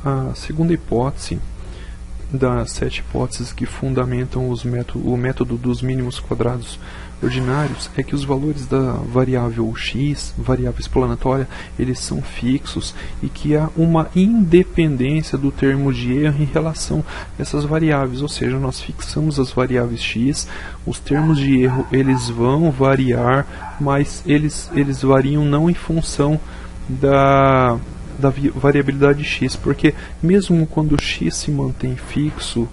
a segunda hipótese das 7 hipóteses que fundamentam o método dos mínimos quadrados ordinários é que os valores da variável x, variável explanatória, eles são fixos e que há uma independência do termo de erro em relação a essas variáveis, ou seja, nós fixamos as variáveis x, os termos de erro eles vão variar, mas eles variam não em função da variabilidade x, porque mesmo quando x se mantém fixo,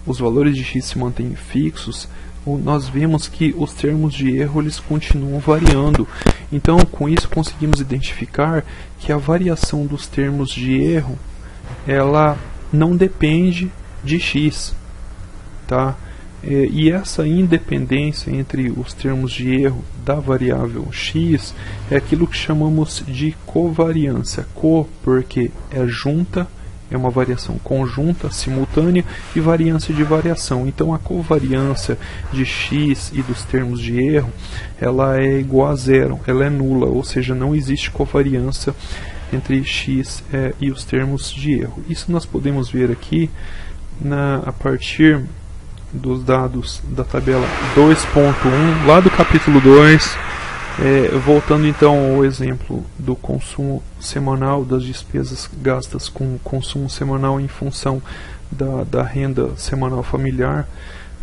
os valores de x se mantêm fixos, nós vemos que os termos de erro eles continuam variando. Então, com isso conseguimos identificar que a variação dos termos de erro ela não depende de x, tá? E essa independência entre os termos de erro da variável x é aquilo que chamamos de covariância. Co porque é junta, é uma variação conjunta, simultânea, e variância de variação. Então a covariância de x e dos termos de erro ela é igual a zero, ela é nula, ou seja, não existe covariância entre x e os termos de erro. Isso nós podemos ver aqui a partir dos dados da tabela 2.1, lá do capítulo 2, voltando então ao exemplo do consumo semanal, das despesas gastas com consumo semanal em função da renda semanal familiar,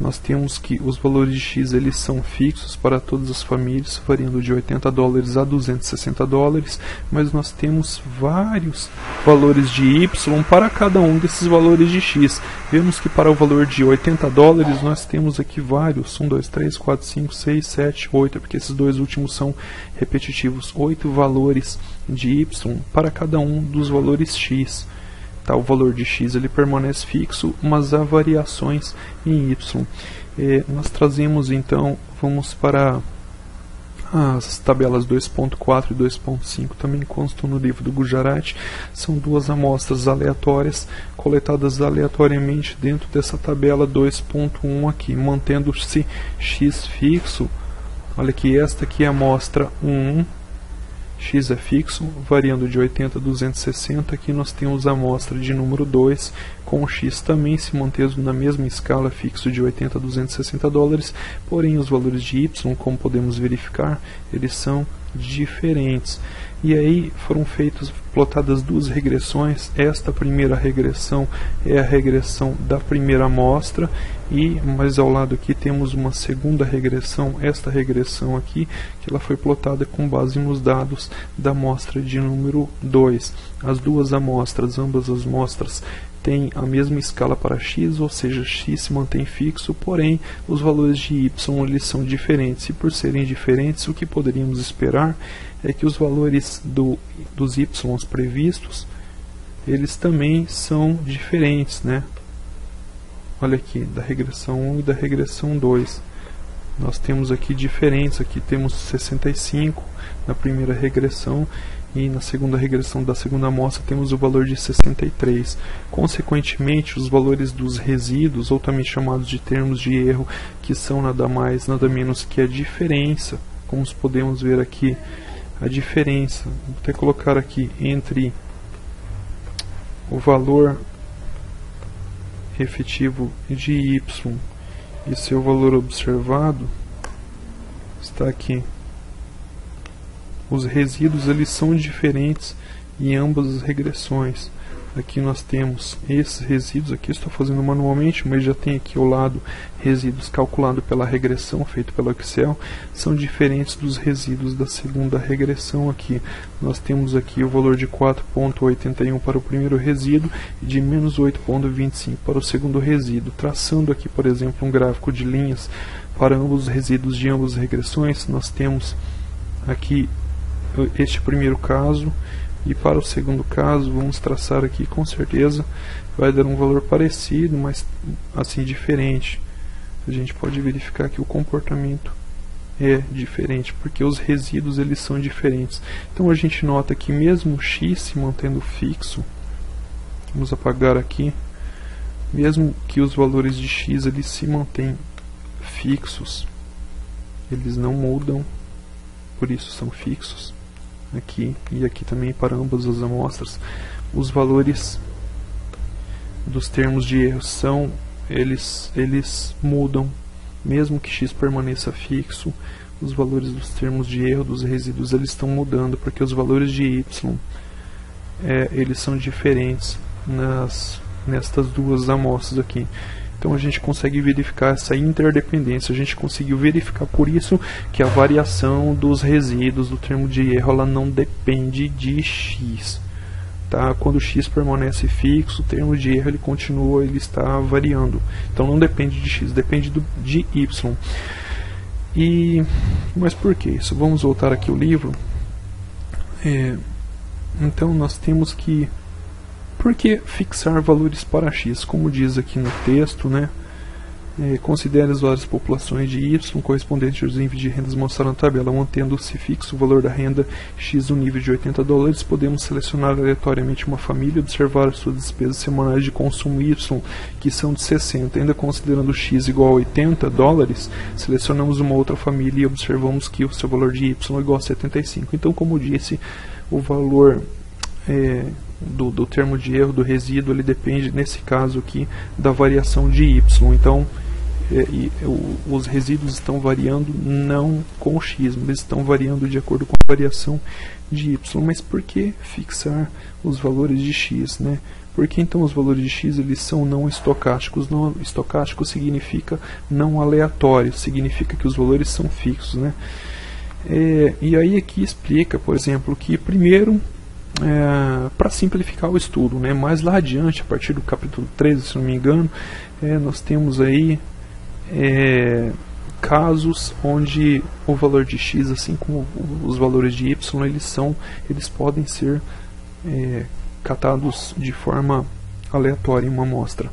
nós temos que os valores de x eles são fixos para todas as famílias, variando de $80 a $260, mas nós temos vários valores de y para cada um desses valores de x. Vemos que para o valor de $80 nós temos aqui vários, 1, 2, 3, 4, 5, 6, 7, 8, porque esses dois últimos são repetitivos, 8 valores de y para cada um dos valores x. Tá, o valor de x ele permanece fixo, mas há variações em y. Nós trazemos então, vamos para as tabelas 2.4 e 2.5, também constam no livro do Gujarat. São duas amostras aleatórias, coletadas aleatoriamente dentro dessa tabela 2.1 aqui, mantendo-se x fixo. Olha aqui, esta aqui é a amostra 1, x é fixo, variando de 80 a 260. Aqui nós temos a amostra de número 2, com o x também se mantendo na mesma escala, fixo de 80 a $260, porém os valores de y, como podemos verificar, eles são diferentes. E aí foram plotadas duas regressões. Esta primeira regressão é a regressão da primeira amostra, mais ao lado aqui temos uma segunda regressão, esta regressão aqui, que ela foi plotada com base nos dados da amostra de número 2. As duas amostras, ambas as amostras, têm a mesma escala para x, ou seja, x se mantém fixo, porém os valores de y eles são diferentes, e por serem diferentes, o que poderíamos esperar é que os valores dos y previstos, eles também são diferentes, né? Olha aqui, da regressão 1 e da regressão 2. Nós temos aqui diferentes, aqui temos 65 na primeira regressão, e na segunda regressão da segunda amostra temos o valor de 63. Consequentemente, os valores dos resíduos, ou também chamados de termos de erro, que são nada mais, nada menos que a diferença, como podemos ver aqui, a diferença, vou até colocar aqui, entre o valor efetivo de y e seu valor observado, está aqui. Os resíduos eles são diferentes em ambas as regressões. Aqui nós temos esses resíduos, aqui estou fazendo manualmente, mas já tem aqui ao lado resíduos calculados pela regressão, feito pelo Excel, são diferentes dos resíduos da segunda regressão aqui. Nós temos aqui o valor de 4,81 para o primeiro resíduo e de menos 8,25 para o segundo resíduo. Traçando aqui, por exemplo, um gráfico de linhas para ambos os resíduos de ambas as regressões, nós temos aqui este primeiro caso, e para o segundo caso vamos traçar aqui, com certeza vai dar um valor parecido, mas assim diferente. A gente pode verificar que o comportamento é diferente, porque os resíduos eles são diferentes. Então a gente nota que mesmo x se mantendo fixo, vamos apagar aqui, mesmo que os valores de x eles se mantêm fixos, eles não mudam, por isso são fixos. Aqui e aqui também para ambas as amostras, os valores dos termos de erro eles mudam, mesmo que x permaneça fixo, os valores dos termos de erro, dos resíduos, eles estão mudando, porque os valores de y eles são diferentes nestas duas amostras aqui. Então a gente consegue verificar essa interdependência, a gente conseguiu verificar por isso que a variação dos resíduos do termo de erro ela não depende de x. Tá? Quando x permanece fixo, o termo de erro ele está variando. Então não depende de x, depende de y. Mas por que isso? Vamos voltar aqui ao livro. Então nós temos que... Por que fixar valores para x? Como diz aqui no texto, né? Considere as várias populações de y correspondentes aos níveis de rendas mostrados na tabela. Mantendo-se fixo o valor da renda x no nível de $80, podemos selecionar aleatoriamente uma família e observar as suas despesas semanais de consumo y, que são de 60. Ainda considerando x igual a $80, selecionamos uma outra família e observamos que o seu valor de y é igual a 75. Então, como disse, o valor do termo de erro, do resíduo, ele depende, nesse caso aqui, da variação de y. Então, os resíduos estão variando não com x, eles estão variando de acordo com a variação de y. Mas por que fixar os valores de x, né? Porque então os valores de x eles são não estocásticos. Não estocástico significa não aleatório, significa que os valores são fixos, né? E aí aqui explica, por exemplo, que primeiro, para simplificar o estudo, né? Mais lá adiante, a partir do capítulo 13, se não me engano, nós temos aí casos onde o valor de x, assim como os valores de y, eles podem ser catados de forma aleatória em uma amostra.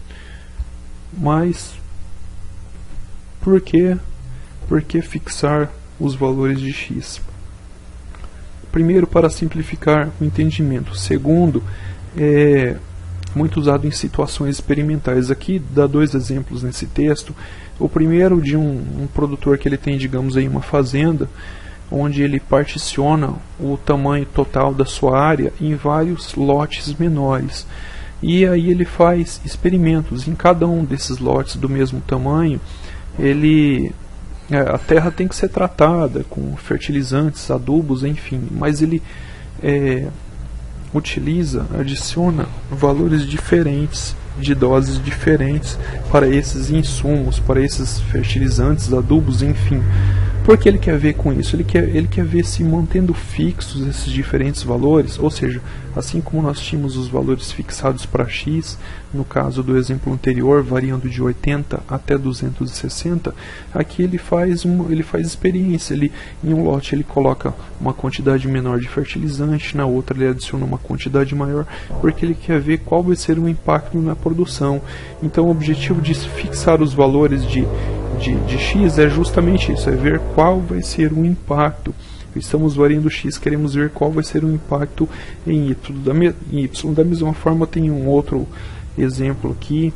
Mas por que fixar os valores de x? Primeiro, para simplificar o entendimento. Segundo, muito usado em situações experimentais. Aqui dá dois exemplos nesse texto. O primeiro de um produtor que ele tem, digamos aí, uma fazenda, onde ele particiona o tamanho total da sua área em vários lotes menores. E aí ele faz experimentos. Em cada um desses lotes do mesmo tamanho, a terra tem que ser tratada com fertilizantes, adubos, enfim, mas ele adiciona valores diferentes, de doses diferentes para esses insumos, para esses fertilizantes, adubos, enfim. Por que ele quer ver com isso? Ele quer ver se mantendo fixos esses diferentes valores, ou seja, assim como nós tínhamos os valores fixados para x, no caso do exemplo anterior, variando de 80 até 260, aqui ele faz experiência. Em um lote ele coloca uma quantidade menor de fertilizante, na outra ele adiciona uma quantidade maior, porque ele quer ver qual vai ser o impacto na produção. Então o objetivo de fixar os valores de x é justamente isso, é ver qual vai ser o impacto. Estamos variando x, queremos ver qual vai ser o impacto em y. Da mesma forma, tem um outro exemplo aqui,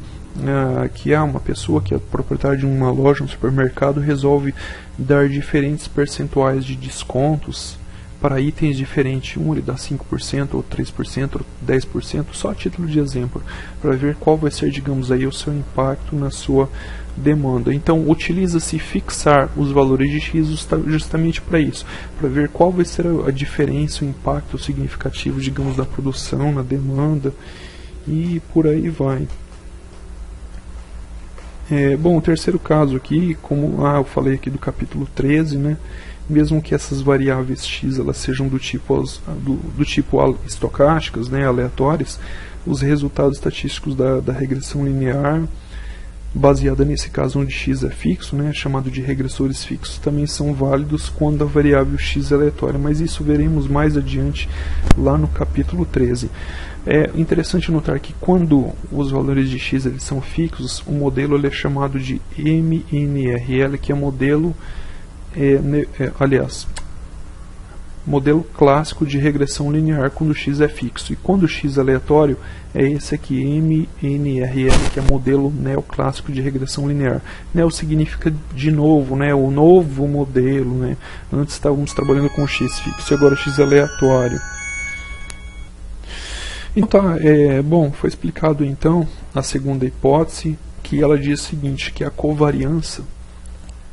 que há uma pessoa que é proprietária de uma loja, um supermercado, resolve dar diferentes percentuais de descontos para itens diferentes. Um ele dá 5%, ou 3%, ou 10%, só a título de exemplo, para ver qual vai ser, digamos aí, o seu impacto na sua demanda. Então utiliza-se fixar os valores de x justamente para isso, para ver qual vai ser a diferença, o impacto significativo, digamos, da produção na demanda, e por aí vai. Bom, o terceiro caso aqui, como eu falei aqui do capítulo 13, né? Mesmo que essas variáveis x elas sejam do tipo estocásticas, né, aleatórias, os resultados estatísticos da regressão linear, baseada nesse caso onde x é fixo, né, chamado de regressores fixos, também são válidos quando a variável x é aleatória, mas isso veremos mais adiante lá no capítulo 13. É interessante notar que quando os valores de x eles são fixos, o modelo ele é chamado de MNRL, que é modelo modelo clássico de regressão linear quando x é fixo, e quando x é aleatório é esse aqui, MNRL, que é modelo neoclássico de regressão linear. Neo significa de novo, né, o novo modelo, né? Antes estávamos trabalhando com x fixo e agora x é aleatório. Então tá, bom, foi explicado então a segunda hipótese, que ela diz o seguinte, que a covariância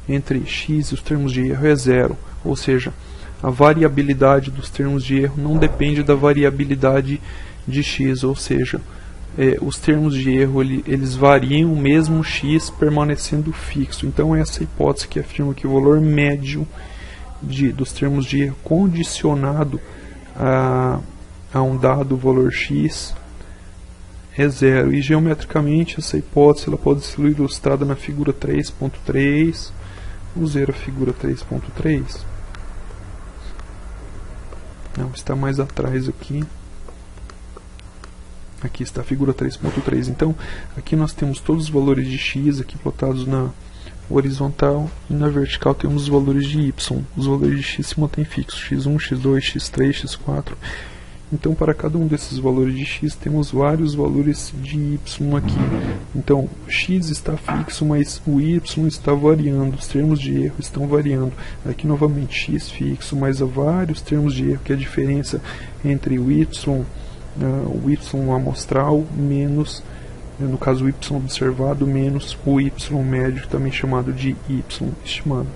entre x e os termos de erro é zero, ou seja, a variabilidade dos termos de erro não depende da variabilidade de x, ou seja, os termos de erro eles variam mesmo x permanecendo fixo. Então essa hipótese que afirma que o valor médio dos termos de erro condicionado a um dado valor x é zero. E geometricamente essa hipótese ela pode ser ilustrada na figura 3.3. Vamos ver a figura 3.3. Não, está mais atrás aqui. Aqui está a figura 3.3. Então, aqui nós temos todos os valores de x aqui plotados na horizontal, e na vertical temos os valores de y. Os valores de x se mantêm fixos, x1, x2, x3, x4. Então, para cada um desses valores de x, temos vários valores de y aqui. Então, x está fixo, mas o y está variando, os termos de erro estão variando. Aqui, novamente, x fixo, mas há vários termos de erro, que é a diferença entre o y amostral menos, no caso, o y observado menos o y médio, também chamado de y estimado.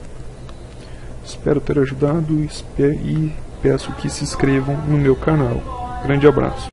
Espero ter ajudado e peço que se inscrevam no meu canal. Grande abraço.